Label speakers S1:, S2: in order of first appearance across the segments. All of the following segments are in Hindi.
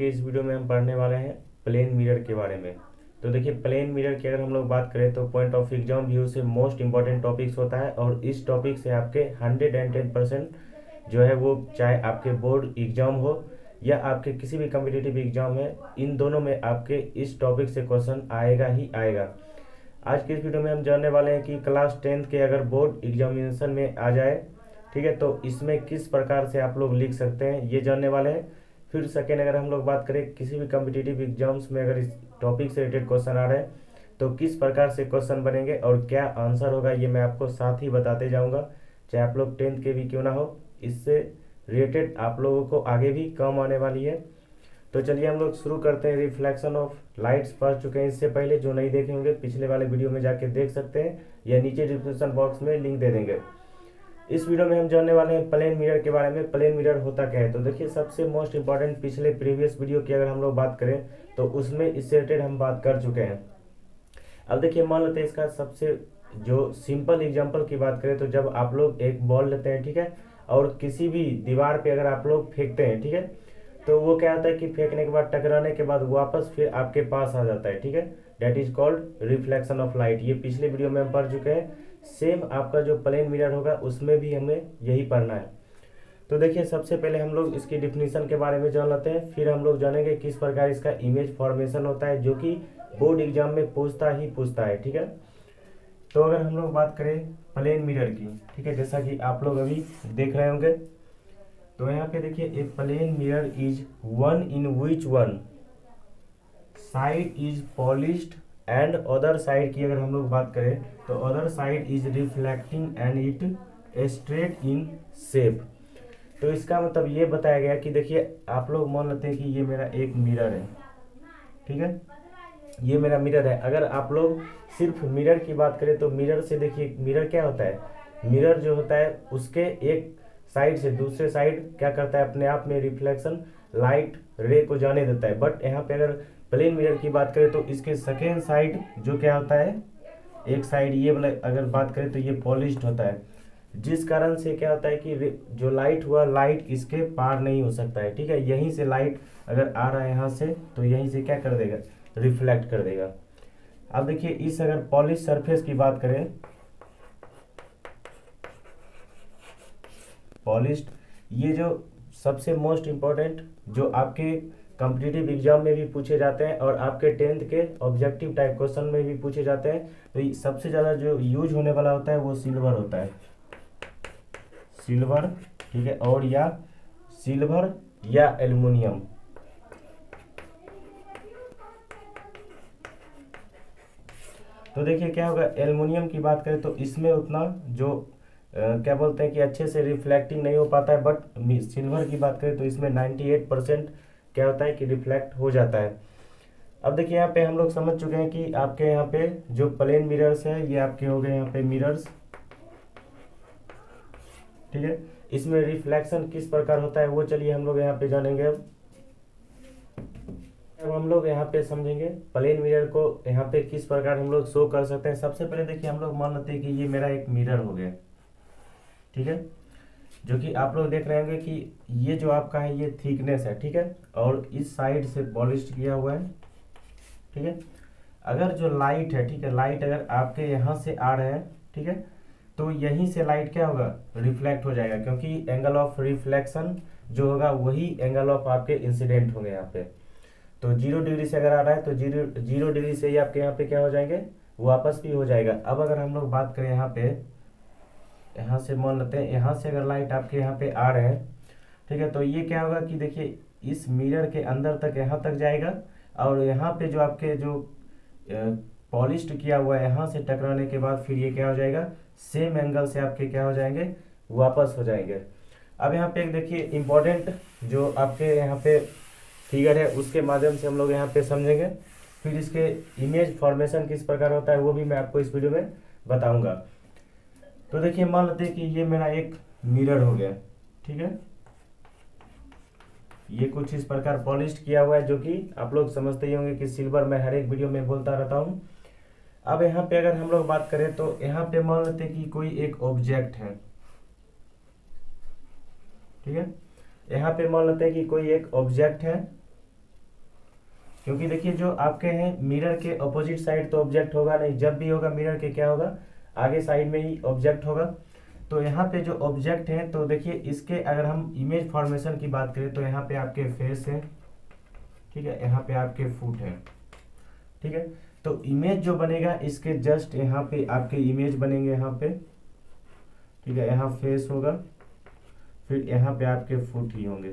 S1: के इस वीडियो में हम पढ़ने वाले हैं प्लेन मिरर के बारे में। तो देखिए, प्लेन मिरर की अगर हम लोग बात करें तो पॉइंट ऑफ एग्जाम व्यू से मोस्ट इंपॉर्टेंट टॉपिक्स होता है, और इस टॉपिक से आपके 110% जो है वो, चाहे आपके बोर्ड एग्जाम हो या आपके किसी भी कम्पिटिटिव एग्जाम है, इन दोनों में आपके इस टॉपिक से क्वेश्चन आएगा ही आएगा। आज के इस वीडियो में हम जानने वाले हैं कि क्लास 10th के अगर बोर्ड एग्जामिनेशन में आ जाए, ठीक है, तो इसमें किस प्रकार से आप लोग लिख सकते हैं, ये जानने वाले हैं। फिर सेकेंड, अगर हम लोग बात करें किसी भी कम्पिटिटिव एग्जाम्स में अगर इस टॉपिक से रिलेटेड क्वेश्चन आ रहे हैं तो किस प्रकार से क्वेश्चन बनेंगे और क्या आंसर होगा, ये मैं आपको साथ ही बताते जाऊंगा, चाहे आप लोग 10th के भी क्यों ना हो। इससे रिलेटेड आप लोगों को आगे भी काम आने वाली है। तो चलिए हम लोग शुरू करते हैं। रिफ्लेक्शन ऑफ लाइट्स पढ़ चुके हैं इससे पहले, जो नहीं देखे होंगे पिछले वाले वीडियो में जाके देख सकते हैं, या नीचे डिस्क्रिप्शन बॉक्स में लिंक दे देंगे। इस वीडियो में हम जानने वाले हैं प्लेन मिरर के बारे में। प्लेन मिरर होता क्या है, तो देखिए सबसे मोस्ट इंपॉर्टेंट, पिछले प्रीवियस वीडियो की अगर हम लोग बात करें तो उसमें इससे रिलेटेड हम बात कर चुके हैं। अब देखिए, मान लेते हैं इसका सबसे जो सिंपल एग्जांपल की बात करें तो जब आप लोग एक बॉल लेते हैं, ठीक है, और किसी भी दीवार पे अगर आप लोग फेंकते हैं, ठीक है, तो वो क्या होता है कि फेंकने के बाद, टकराने के बाद वापस फिर आपके पास आ जाता है, ठीक है, that is called reflection of light. ये पिछले वीडियो में हम पढ़ चुके हैं। सेम आपका जो प्लेन मिरर होगा उसमें भी हमें यही पढ़ना है। तो देखिए, सबसे पहले हम लोग इसकी डिफिनीशन के बारे में जान लेते हैं, फिर हम लोग जानेंगे किस प्रकार इसका इमेज फॉर्मेशन होता है, जो कि बोर्ड एग्जाम में पूछता है, ठीक है। तो अगर हम लोग बात करें प्लेन मिरर की, ठीक है, जैसा कि आप लोग अभी देख रहे होंगे, तो यहाँ पे देखिए, a plane mirror is one in which one side is polished and other side की अगर हम लोग बात करें तो other side is reflecting and it straight in shape. तो इसका मतलब ये बताया गया कि देखिए, आप लोग मान लेते हैं कि ये मेरा एक मिरर है, ठीक है, ये मेरा मिरर है। अगर आप लोग सिर्फ मिरर की बात करें तो मिरर से देखिए, मिरर क्या होता है, मिरर जो होता है उसके एक साइड से दूसरे साइड क्या करता है, अपने आप में रिफ्लेक्शन लाइट रे को जाने देता है। बट यहाँ पे अगर प्लेन मिरर की बात करें तो इसके सेकेंड साइड जो क्या होता है, एक साइड ये वाला अगर बात करें तो ये पॉलिश्ड होता है, जिस कारण से क्या होता है कि जो लाइट हुआ, लाइट इसके पार नहीं हो सकता है, ठीक है। यहीं से लाइट अगर आ रहा है यहाँ से तो यहीं से क्या कर देगा, रिफ्लेक्ट कर देगा। अब देखिए, इस अगर पॉलिश सरफेस की बात करें, पॉलिश्ड, ये जो सबसे मोस्ट इम्पोर्टेंट जो आपके कॉम्पिटिटिव एग्जाम में भी पूछे जाते हैं और आपके 10th के ऑब्जेक्टिव टाइप क्वेश्चन में भी पूछे जाते हैं, तो सबसे ज़्यादा जो यूज होने वाला होता है वो सिल्वर होता है, सिल्वर, ठीक है, और या सिल्वर या एल्युमिनियम। तो देखिए क्या होगा, एल्युमिनियम की बात करें तो इसमें उतना जो क्या बोलते हैं कि अच्छे से रिफ्लेक्टिंग नहीं हो पाता है, बट सिल्वर की बात करें तो इसमें 98% क्या होता है कि रिफ्लेक्ट हो जाता है। अब देखिए, यहाँ पे हम लोग समझ चुके हैं कि आपके यहाँ पे जो प्लेन मिरर्स है ये आपके हो गए यहाँ पे मिरर्स, ठीक है। इसमें रिफ्लेक्शन किस प्रकार होता है वो चलिए हम लोग यहाँ पे जानेंगे। अब हम लोग यहाँ पे समझेंगे प्लेन मिरर को यहाँ पे किस प्रकार हम लोग शो कर सकते हैं। सबसे पहले देखिए, हम लोग मान लेते हैं कि ये मेरा एक मिरर हो गया, ठीक है, जो कि आप लोग देख रहे होंगे कि ये जो आपका है ये थिकनेस है, ठीक है, और इस साइड से पॉलिश किया हुआ है, ठीक है। अगर जो लाइट है, ठीक है, लाइट अगर आपके यहाँ से आ रहे हैं, ठीक है, तो यहीं से लाइट क्या होगा, रिफ्लेक्ट हो जाएगा, क्योंकि एंगल ऑफ रिफ्लेक्शन जो होगा वही एंगल ऑफ आपके इंसिडेंट होंगे यहाँ पे। तो 0 डिग्री से अगर आ रहा है तो 0 डिग्री से ही आपके यहाँ पे क्या हो जाएंगे, वापस भी हो जाएगा। अब अगर हम लोग बात करें यहाँ पे, यहाँ से मान लेते हैं, यहाँ से अगर लाइट आपके यहाँ पे आ रहे हैं, ठीक है, तो ये क्या होगा कि देखिए, इस मिरर के अंदर तक यहाँ तक जाएगा, और यहाँ पे जो आपके जो पॉलिश्ड किया हुआ है यहाँ से टकराने के बाद फिर ये क्या हो जाएगा, सेम एंगल से आपके क्या हो जाएंगे, वापस हो जाएंगे। अब यहाँ पे एक देखिए इंपॉर्टेंट जो आपके यहाँ पे फिगर है उसके माध्यम से हम लोग यहाँ पे समझेंगे, फिर इसके इमेज फॉर्मेशन किस प्रकार होता है वो भी मैं आपको इस वीडियो में बताऊंगा। तो देखिए, मान लेते हैं कि ये मेरा एक मिरर हो गया, ठीक है, ये कुछ इस प्रकार पॉलिश्ड किया हुआ है, जो कि आप लोग समझते ही होंगे कि सिल्वर मैं हर एक वीडियो में बोलता रहता हूँ। अब यहाँ पे अगर हम लोग बात करें तो यहाँ पे मान लेते हैं कि कोई एक ऑब्जेक्ट है, ठीक है, यहाँ पे मान लेते हैं कि कोई एक ऑब्जेक्ट है, क्योंकि देखिए जो आपके हैं मिरर के अपोजिट साइड तो ऑब्जेक्ट होगा नहीं, जब भी होगा मिरर के क्या होगा, आगे साइड में ही ऑब्जेक्ट होगा। तो यहाँ पे जो ऑब्जेक्ट है तो देखिए इसके अगर हम इमेज फॉर्मेशन की बात करें तो यहाँ पे आपके फेस है, ठीक है, यहाँ पे आपके फुट है, ठीक है। तो इमेज जो बनेगा इसके जस्ट यहाँ पे आपके इमेज बनेंगे यहाँ पे, ठीक है, यहाँ फेस होगा, फिर यहाँ पे आपके फुट ही होंगे।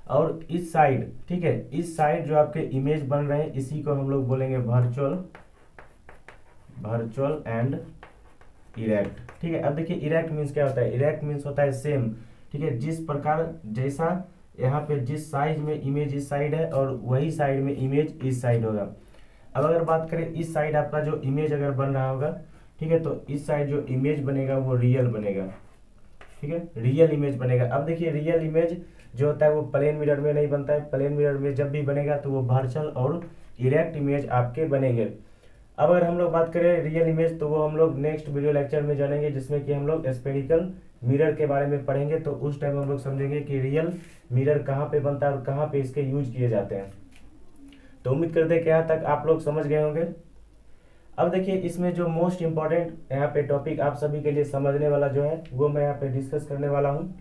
S1: और इस साइड, ठीक है, इस साइड जो आपके इमेज बन रहे हैं इसी को हम लोग बोलेंगे वर्चुअल एंड इरेक्ट, ठीक है। अब देखिए इरेक्ट मीन्स क्या होता है, इरेक्ट मीन्स होता है सेम, ठीक है, जिस प्रकार जैसा यहाँ पे जिस साइज में इमेज इस साइड है और वही साइड में इमेज इस साइड होगा। अब अगर बात करें इस साइड आपका जो इमेज अगर बन रहा होगा, ठीक है, तो इस साइड जो इमेज बनेगा वो रियल बनेगा, ठीक है, रियल इमेज बनेगा। अब देखिए रियल इमेज जो होता है वो प्लेन मिरर में नहीं बनता है, प्लेन मिरर में जब भी बनेगा तो वो वर्चुअल और इरेक्ट इमेज आपके बनेंगे। अब अगर हम लोग बात करें रियल इमेज तो वो हम लोग नेक्स्ट वीडियो लेक्चर में जानेंगे, जिसमें कि हम लोग स्फेरिकल मिरर के बारे में पढ़ेंगे। तो उस टाइम हम लोग समझेंगे कि रियल मिरर कहाँ पे बनता है और कहाँ पे इसके यूज किए जाते हैं। तो उम्मीद करते हैं कि यहाँ तक आप लोग समझ गए होंगे। अब देखिए इसमें जो मोस्ट इम्पॉर्टेंट यहाँ पे टॉपिक आप सभी के लिए समझने वाला जो है वो मैं यहाँ पे डिस्कस करने वाला हूँ।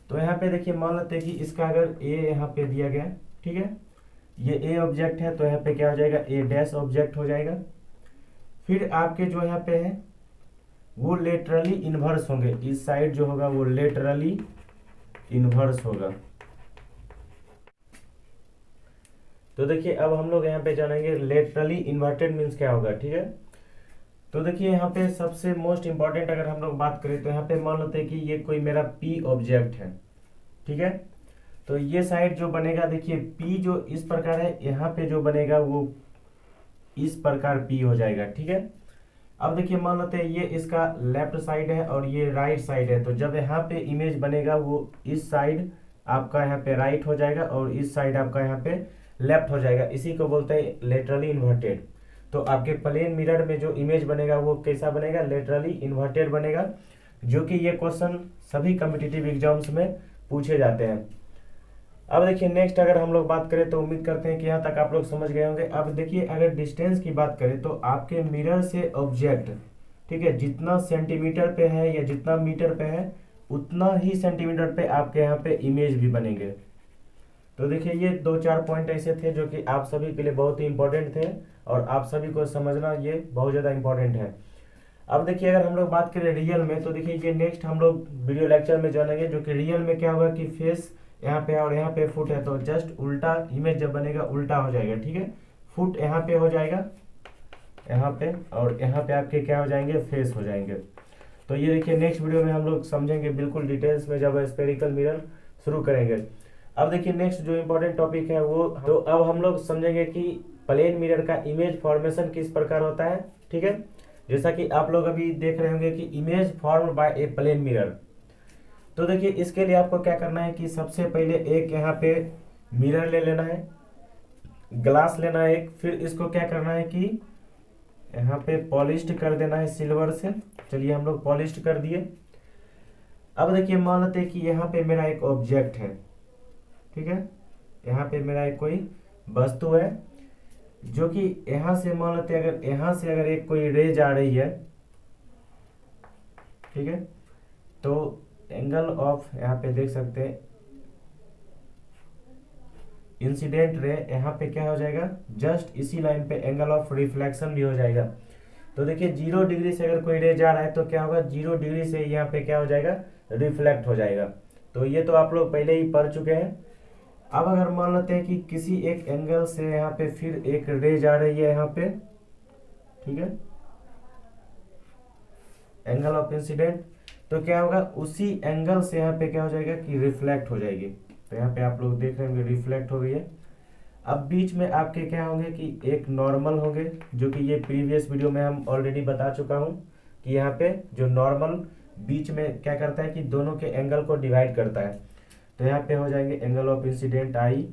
S1: तो यहाँ पे देखिए मान लेते हैं कि इसका अगर ए यहाँ पे दिया गया, ठीक है, ये ए ऑब्जेक्ट है, तो यहाँ पे क्या हो जाएगा, ए डैश ऑब्जेक्ट हो जाएगा। फिर आपके जो यहाँ पे है वो लेटरली इन्वर्स होंगे, इस साइड जो होगा वो लेटरली इन्वर्स होगा। तो देखिए अब हम लोग यहाँ पे जानेंगे लेटरली इन्वर्टेड मीन्स क्या होगा, ठीक है। तो देखिए यहाँ पे सबसे मोस्ट इंपॉर्टेंट अगर हम लोग बात करें तो यहाँ पे मान लेते हैं कि ये कोई मेरा पी ऑब्जेक्ट है, ठीक है। तो ये साइड जो बनेगा, देखिए पी जो इस प्रकार है, यहाँ पे जो बनेगा वो इस प्रकार पी हो जाएगा, ठीक है। अब देखिए मान लेते हैं ये इसका लेफ्ट साइड है और ये राइट साइड है, तो जब यहाँ पे इमेज बनेगा वो इस साइड आपका यहाँ पे राइट हो जाएगा और इस साइड आपका यहाँ पे लेफ्ट हो जाएगा, इसी को बोलते हैं लेटरली इन्वर्टेड। तो आपके प्लेन मिरर में जो इमेज बनेगा वो कैसा बनेगा, लेटरली इन्वर्टेड बनेगा, जो कि ये क्वेश्चन सभी कॉम्पिटिटिव एग्जाम्स में पूछे जाते हैं। अब देखिए नेक्स्ट अगर हम लोग बात करें तो उम्मीद करते हैं कि यहाँ तक आप लोग समझ गए होंगे। अब देखिए अगर डिस्टेंस की बात करें तो आपके मिरर से ऑब्जेक्ट, ठीक है, जितना सेंटीमीटर पे है या जितना मीटर पे है उतना ही सेंटीमीटर पे आपके यहाँ पे इमेज भी बनेंगे। तो देखिए ये 2-4 पॉइंट ऐसे थे जो कि आप सभी के लिए बहुत ही इंपॉर्टेंट थे और आप सभी को समझना ये बहुत ज़्यादा इंपॉर्टेंट है। अब देखिए अगर हम लोग बात करें रियल में तो देखिए ये नेक्स्ट हम लोग वीडियो लेक्चर में जानेंगे, जो कि रियल में क्या होगा कि फेस यहाँ पे है और यहाँ पे फुट है, तो जस्ट उल्टा इमेज जब बनेगा उल्टा हो जाएगा, ठीक है। फुट यहाँ पे हो जाएगा, यहाँ पे, और यहाँ पे आपके क्या हो जाएंगे, फेस हो जाएंगे। तो ये देखिए नेक्स्ट वीडियो में हम लोग समझेंगे बिल्कुल डिटेल्स में जब स्फेरिकल मिरर शुरू करेंगे। अब देखिए नेक्स्ट जो इम्पोर्टेंट टॉपिक है वो, तो अब हम लोग समझेंगे कि प्लेन मिरर का इमेज फॉर्मेशन किस प्रकार होता है, ठीक है। जैसा कि आप लोग अभी देख रहे होंगे कि image form by a plane mirror. तो देखिए इसके लिए आपको क्या करना है कि सबसे पहले एक यहाँ पे मिरर ले लेना है, ग्लास लेना है एक, फिर इसको क्या करना है कि यहाँ पे पॉलिश्ड कर देना है सिल्वर से। चलिए हम लोग पॉलिश्ड कर दिए। अब देखिए मान लेते हैं कि यहाँ पे मेरा एक ऑब्जेक्ट है, ठीक है, यहाँ पे मेरा एक कोई वस्तु है जो कि यहाँ से मान लेते हैं अगर यहाँ से अगर एक कोई रेज आ रही है, ठीक है, तो एंगल ऑफ यहाँ पे देख सकते हैं इंसिडेंट रे, यहाँ पे क्या हो जाएगा, जस्ट इसी लाइन पे एंगल ऑफ रिफ्लेक्शन भी हो जाएगा। तो देखिए 0 डिग्री से अगर कोई रे जा रहा है तो क्या होगा, 0 डिग्री से यहाँ पे क्या हो जाएगा, रिफ्लेक्ट हो जाएगा। तो ये तो आप लोग पहले ही पढ़ चुके हैं। अब अगर मान लेते हैं कि किसी एक एंगल से यहाँ पे फिर एक रे जा रही है यहाँ पे, ठीक है, एंगल ऑफ इंसिडेंट, तो क्या होगा, उसी एंगल से यहाँ पे क्या हो जाएगा कि रिफ्लेक्ट हो जाएगी। तो यहाँ पे आप लोग देख रहे होंगे रिफ्लेक्ट हो गई है। अब बीच में आपके क्या होंगे कि एक नॉर्मल होंगे, जो कि ये प्रीवियस वीडियो में हम ऑलरेडी बता चुका हूँ कि यहाँ पे जो नॉर्मल बीच में क्या करता है कि दोनों के एंगल को डिवाइड करता है। तो यहाँ पे हो जाएंगे एंगल ऑफ इंसिडेंट आई,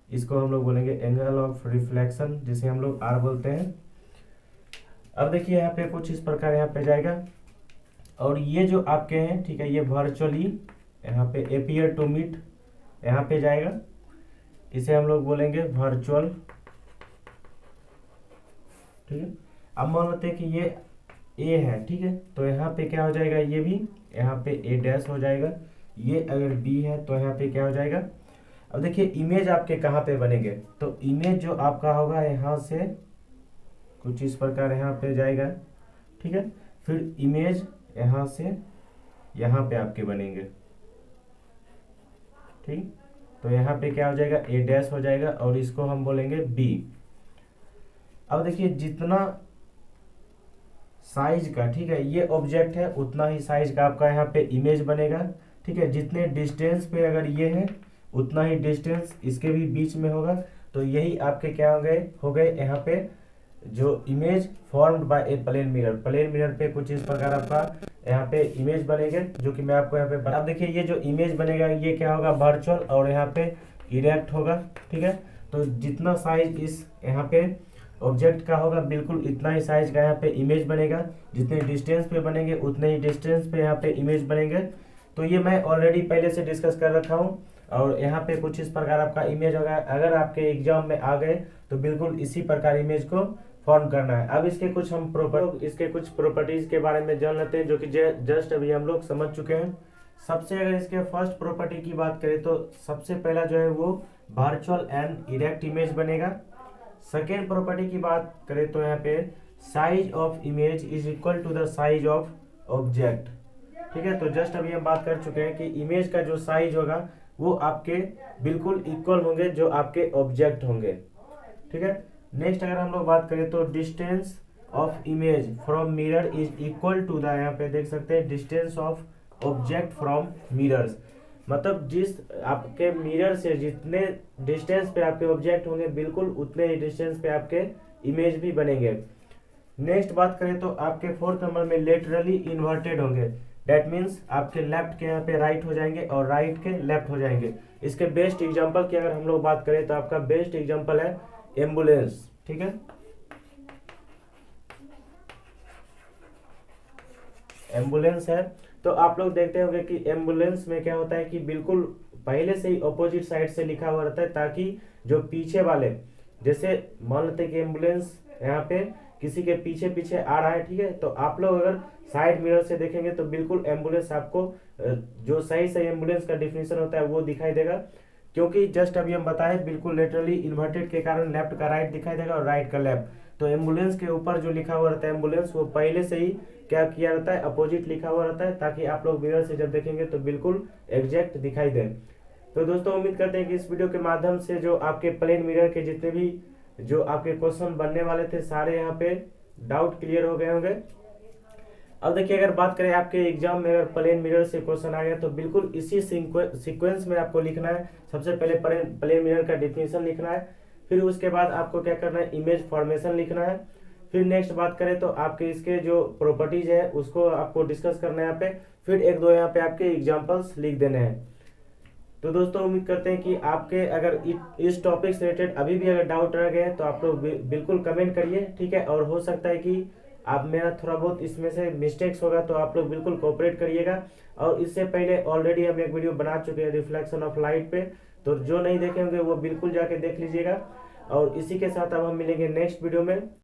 S1: इसको हम लोग बोलेंगे एंगल ऑफ रिफ्लेक्शन, जिसे हम लोग आर बोलते हैं। अब देखिए यहाँ पे कुछ इस प्रकार यहाँ पे जाएगा, और ये जो आपके हैं, ठीक है, ये वर्चुअली यहाँ पे अपीयर टू मीट यहाँ पे जाएगा। इसे हम लोग बोलेंगे वर्चुअल। ठीक है, अब मान लेते हैं कि ये ए है, ठीक है, तो यहाँ पे क्या हो जाएगा, ये भी यहाँ पे ए डैश हो जाएगा। ये अगर बी है तो यहाँ पे क्या हो जाएगा। अब देखिए इमेज आपके कहाँ पे बनेंगे, तो इमेज जो आपका होगा यहाँ से कुछ इस प्रकार यहाँ पे जाएगा। ठीक है, फिर इमेज यहाँ से यहाँ पे आपके बनेंगे। ठीक, तो यहाँ पे क्या हो जाएगा, ए डैश हो जाएगा और इसको हम बोलेंगे बी। अब देखिए जितना साइज का, ठीक है, ये ऑब्जेक्ट है उतना ही साइज का आपका यहाँ पे इमेज बनेगा। ठीक है, जितने डिस्टेंस पे अगर ये है उतना ही डिस्टेंस इसके भी बीच में होगा। तो यही आपके क्या हो गए यहाँ पे जो image formed by a plane mirror. Plane mirror पे कुछ इस प्रकार आपका यहाँ पे इमेज बनेंगे, जो कि मैं आपको यहाँ पे अब देखिए ये जो इमेज बनेगा ये क्या होगा, वर्चुअल, और यहाँ पे इरेक्ट होगा। ठीक है, तो जितना साइज इस यहाँ पे ऑब्जेक्ट का होगा बिल्कुल इतना ही साइज का यहाँ पे इमेज बनेगा। जितने डिस्टेंस पे बनेंगे उतने ही डिस्टेंस पे यहाँ पे इमेज बनेंगे। तो ये मैं ऑलरेडी पहले से डिस्कस कर रखा हूँ, और यहाँ पे कुछ इस प्रकार आपका इमेज होगा। अगर आपके एग्जाम में आ गए तो बिल्कुल इसी प्रकार इमेज को फॉर्म करना है। अब इसके कुछ प्रॉपर्टीज के बारे में जान लेते हैं, जो कि जस्ट अभी हम लोग समझ चुके हैं। सबसे अगर इसके फर्स्ट प्रॉपर्टी की बात करें तो सबसे पहला जो है वो वर्चुअल एंड इरेक्ट इमेज बनेगा। सेकेंड प्रॉपर्टी की बात करें तो यहाँ पे size of image is equal to the size of object. ठीक है, तो जस्ट अभी हम बात कर चुके हैं कि इमेज का जो साइज होगा वो आपके बिल्कुल इक्वल होंगे जो आपके ऑब्जेक्ट होंगे। ठीक है, नेक्स्ट अगर हम लोग बात करें तो distance of image from mirror is equal to the, यहाँ पे देख सकते हैं, distance of object from mirrors. मतलब जिस आपके मिरर से जितने डिस्टेंस पे आपके ऑब्जेक्ट होंगे बिल्कुल उतने ही डिस्टेंस पे आपके इमेज भी बनेंगे। नेक्स्ट बात करें तो आपके फोर्थ नंबर में लेटरली इन्वर्टेड होंगे। दैट मीन्स आपके लेफ्ट के यहाँ पे राइट हो जाएंगे और राइट के लेफ्ट हो जाएंगे। इसके बेस्ट एग्जांपल की अगर हम लोग बात करें तो आपका बेस्ट एग्जांपल है एम्बुलेंस। ठीक है, एम्बुलेंस है तो आप लोग देखते होंगे कि एम्बुलेंस में क्या होता है कि बिल्कुल पहले से ही अपोजिट साइड से लिखा हुआ रहता है, ताकि जो पीछे वाले, जैसे मान लेते हैं कि एम्बुलेंस यहाँ पे किसी के पीछे पीछे आ रहा है, ठीक है, तो आप लोग अगर साइड मिरर से देखेंगे तो बिल्कुल एम्बुलेंस आपको जो सही सही एम्बुलेंस का डिफिनेशन होता है वो दिखाई देगा। क्योंकि जस्ट अभी हम बताए बिल्कुल लेटरली इन्वर्टेड के कारण लेफ्ट का राइट दिखाई देगा और राइट का लेफ्ट। तो एम्बुलेंस के ऊपर जो लिखा हुआ रहता है एम्बुलेंस, वो पहले से ही क्या किया रहता है, अपोजिट लिखा हुआ रहता है, ताकि आप लोग मिरर से जब देखेंगे तो बिल्कुल एग्जैक्ट दिखाई दे। तो दोस्तों उम्मीद करते हैं कि इस वीडियो के माध्यम से जो आपके प्लेन मिरर के जितने भी जो आपके क्वेश्चन बनने वाले थे सारे यहाँ पे डाउट क्लियर हो गए होंगे। अब देखिए अगर बात करें आपके एग्जाम में अगर प्लेन मिरर से क्वेश्चन आ गया तो बिल्कुल इसी सीक्वेंस में आपको लिखना है। सबसे पहले प्लेन मिरर का डिफिनेशन लिखना है, फिर उसके बाद आपको क्या करना है, इमेज फॉर्मेशन लिखना है। फिर नेक्स्ट बात करें तो आपके इसके जो प्रॉपर्टीज है उसको आपको डिस्कस करना है यहाँ पे। फिर एक दो यहाँ पे आपके एग्जाम्पल्स लिख देने हैं। तो दोस्तों उम्मीद करते हैं कि आपके अगर इस टॉपिक से रिलेटेड अभी भी अगर डाउट रह गए तो आप लोग बिल्कुल कमेंट करिए। ठीक है, और हो सकता है कि आप मेरा थोड़ा बहुत इसमें से मिस्टेक्स होगा तो आप लोग बिल्कुल कोऑपरेट करिएगा। और इससे पहले ऑलरेडी हम एक वीडियो बना चुके हैं रिफ्लेक्शन ऑफ लाइट पे, तो जो नहीं देखे होंगे वो बिल्कुल जाके देख लीजिएगा। और इसी के साथ अब हम मिलेंगे नेक्स्ट वीडियो में।